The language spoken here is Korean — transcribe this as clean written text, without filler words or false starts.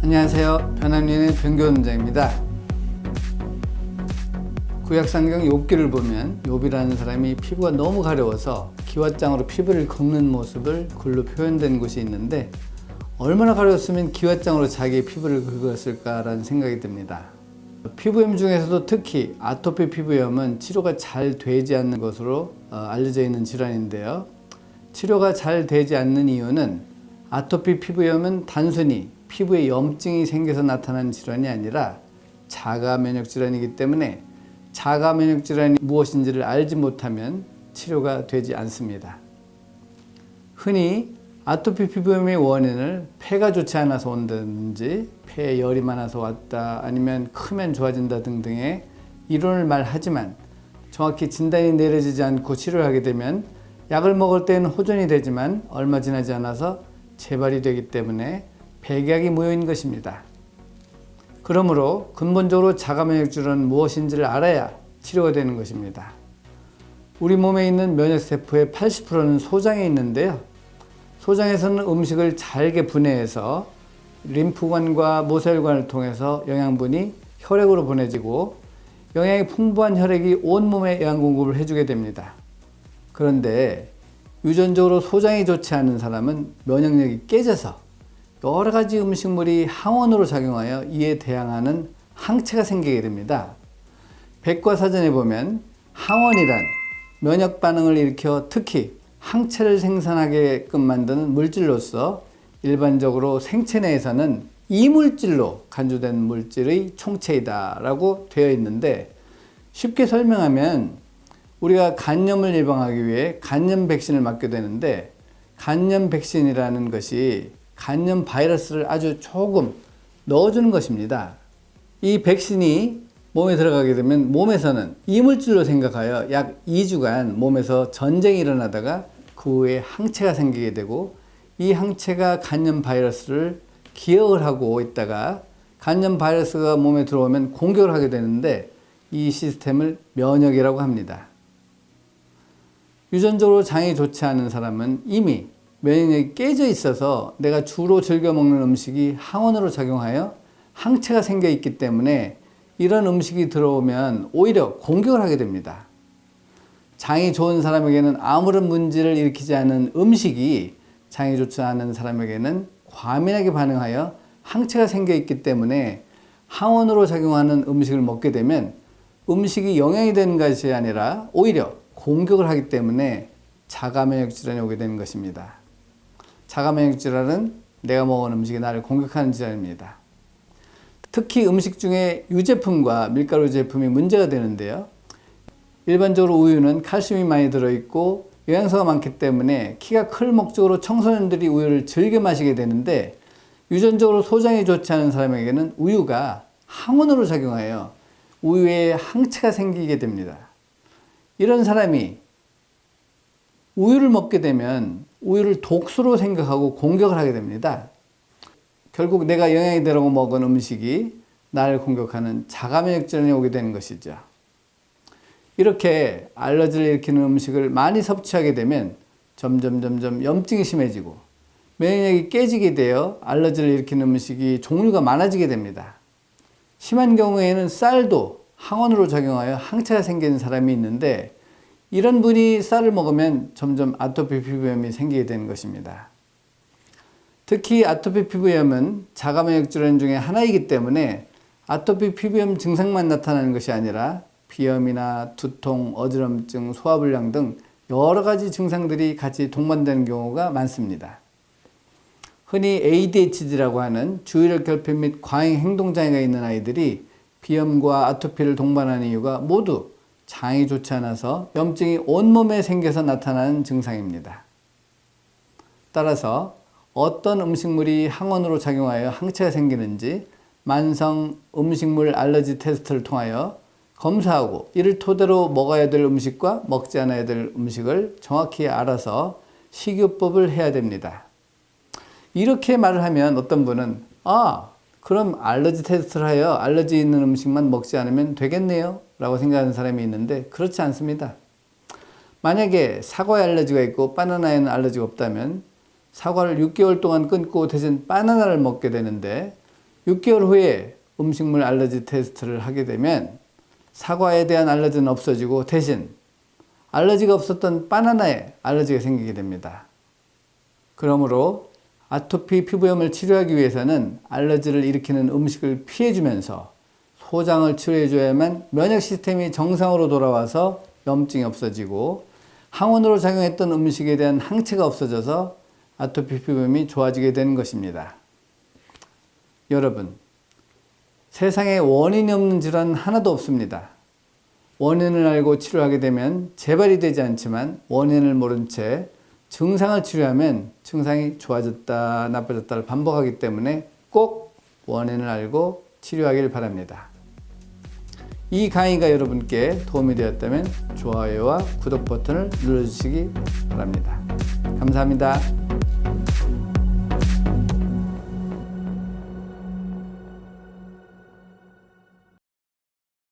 안녕하세요. 변함연의 변교원장입니다. 구약성경 욥기를 보면 욥이라는 사람이 피부가 너무 가려워서 기왓장으로 피부를 긁는 모습을 글로 표현된 곳이 있는데, 얼마나 가려웠으면 기왓장으로 자기의 피부를 긁었을까라는 생각이 듭니다. 피부염 중에서도 특히 아토피 피부염은 치료가 잘 되지 않는 것으로 알려져 있는 질환인데요. 치료가 잘 되지 않는 이유는 아토피 피부염은 단순히 피부에 염증이 생겨서 나타나는 질환이 아니라 자가 면역 질환이기 때문에 자가 면역 질환이 무엇인지를 알지 못하면 치료가 되지 않습니다. 흔히 아토피 피부염의 원인을 폐가 좋지 않아서 온다든지 폐에 열이 많아서 왔다, 아니면 크면 좋아진다 등등의 이론을 말하지만, 정확히 진단이 내려지지 않고 치료를 하게 되면 약을 먹을 때는 호전이 되지만 얼마 지나지 않아서 재발이 되기 때문에 백약이 무효인 것입니다. 그러므로 근본적으로 자가 면역 질환은 무엇인지를 알아야 치료가 되는 것입니다. 우리 몸에 있는 면역 세포의 80%는 소장에 있는데요. 소장에서는 음식을 잘게 분해해서 림프관과 모세혈관을 통해서 영양분이 혈액으로 보내지고, 영양이 풍부한 혈액이 온몸에 영양 공급을 해주게 됩니다. 그런데 유전적으로 소장이 좋지 않은 사람은 면역력이 깨져서 여러 가지 음식물이 항원으로 작용하여 이에 대항하는 항체가 생기게 됩니다. 백과사전에 보면 항원이란 면역 반응을 일으켜 특히 항체를 생산하게끔 만드는 물질로서 일반적으로 생체 내에서는 이물질로 간주된 물질의 총체이다 라고 되어 있는데, 쉽게 설명하면 우리가 간염을 예방하기 위해 간염 백신을 맞게 되는데, 간염 백신이라는 것이 간염 바이러스를 아주 조금 넣어주는 것입니다. 이 백신이 몸에 들어가게 되면 몸에서는 이물질로 생각하여 약 2주간 몸에서 전쟁이 일어나다가 그 후에 항체가 생기게 되고, 이 항체가 간염 바이러스를 기억을 하고 있다가 간염 바이러스가 몸에 들어오면 공격을 하게 되는데, 이 시스템을 면역이라고 합니다. 유전적으로 장이 좋지 않은 사람은 이미 면역력이 깨져 있어서 내가 주로 즐겨 먹는 음식이 항원으로 작용하여 항체가 생겨 있기 때문에 이런 음식이 들어오면 오히려 공격을 하게 됩니다. 장이 좋은 사람에게는 아무런 문제를 일으키지 않은 음식이 장이 좋지 않은 사람에게는 과민하게 반응하여 항체가 생겨 있기 때문에 항원으로 작용하는 음식을 먹게 되면 음식이 영양이 되는 것이 아니라 오히려 공격을 하기 때문에 자가 면역 질환이 오게 되는 것입니다. 자가 면역 질환은 내가 먹은 음식이 나를 공격하는 질환입니다. 특히 음식 중에 유제품과 밀가루 제품이 문제가 되는데요. 일반적으로 우유는 칼슘이 많이 들어있고 영양소가 많기 때문에 키가 클 목적으로 청소년들이 우유를 즐겨 마시게 되는데, 유전적으로 소장이 좋지 않은 사람에게는 우유가 항원으로 작용하여 우유에 항체가 생기게 됩니다. 이런 사람이 우유를 먹게 되면 우유를 독소로 생각하고 공격을 하게 됩니다. 결국 내가 영양이 되라고 먹은 음식이 나를 공격하는 자가 면역 질환이 오게 되는 것이죠. 이렇게 알러지를 일으키는 음식을 많이 섭취하게 되면 점점 염증이 심해지고 면역력이 깨지게 되어 알러지를 일으키는 음식이 종류가 많아지게 됩니다. 심한 경우에는 쌀도 항원으로 작용하여 항체가 생기는 사람이 있는데, 이런 분이 쌀을 먹으면 점점 아토피 피부염이 생기게 되는 것입니다. 특히 아토피 피부염은 자가 면역 질환 중에 하나이기 때문에 아토피 피부염 증상만 나타나는 것이 아니라 비염이나 두통, 어지럼증, 소화불량 등 여러 가지 증상들이 같이 동반되는 경우가 많습니다. 흔히 ADHD라고 하는 주의력 결핍 및 과잉 행동장애가 있는 아이들이 비염과 아토피를 동반하는 이유가 모두 장이 좋지 않아서 염증이 온몸에 생겨서 나타나는 증상입니다. 따라서 어떤 음식물이 항원으로 작용하여 항체가 생기는지 만성 음식물 알러지 테스트를 통하여 검사하고, 이를 토대로 먹어야 될 음식과 먹지 않아야 될 음식을 정확히 알아서 식이요법을 해야 됩니다. 이렇게 말을 하면 어떤 분은 그럼 알러지 테스트를 하여 알러지 있는 음식만 먹지 않으면 되겠네요 라고 생각하는 사람이 있는데, 그렇지 않습니다. 만약에 사과에 알러지가 있고 바나나에는 알러지가 없다면 사과를 6개월 동안 끊고 대신 바나나를 먹게 되는데, 6개월 후에 음식물 알러지 테스트를 하게 되면 사과에 대한 알러지는 없어지고 대신 알러지가 없었던 바나나에 알러지가 생기게 됩니다. 그러므로 아토피 피부염을 치료하기 위해서는 알러지를 일으키는 음식을 피해주면서 소장을 치료해줘야만 면역 시스템이 정상으로 돌아와서 염증이 없어지고 항원으로 작용했던 음식에 대한 항체가 없어져서 아토피 피부염이 좋아지게 되는 것입니다. 여러분, 세상에 원인이 없는 질환은 하나도 없습니다. 원인을 알고 치료하게 되면 재발이 되지 않지만 원인을 모른 채 증상을 치료하면 증상이 좋아졌다 나빠졌다를 반복하기 때문에 꼭 원인을 알고 치료하길 바랍니다. 이 강의가 여러분께 도움이 되었다면 좋아요와 구독 버튼을 눌러주시기 바랍니다. 감사합니다.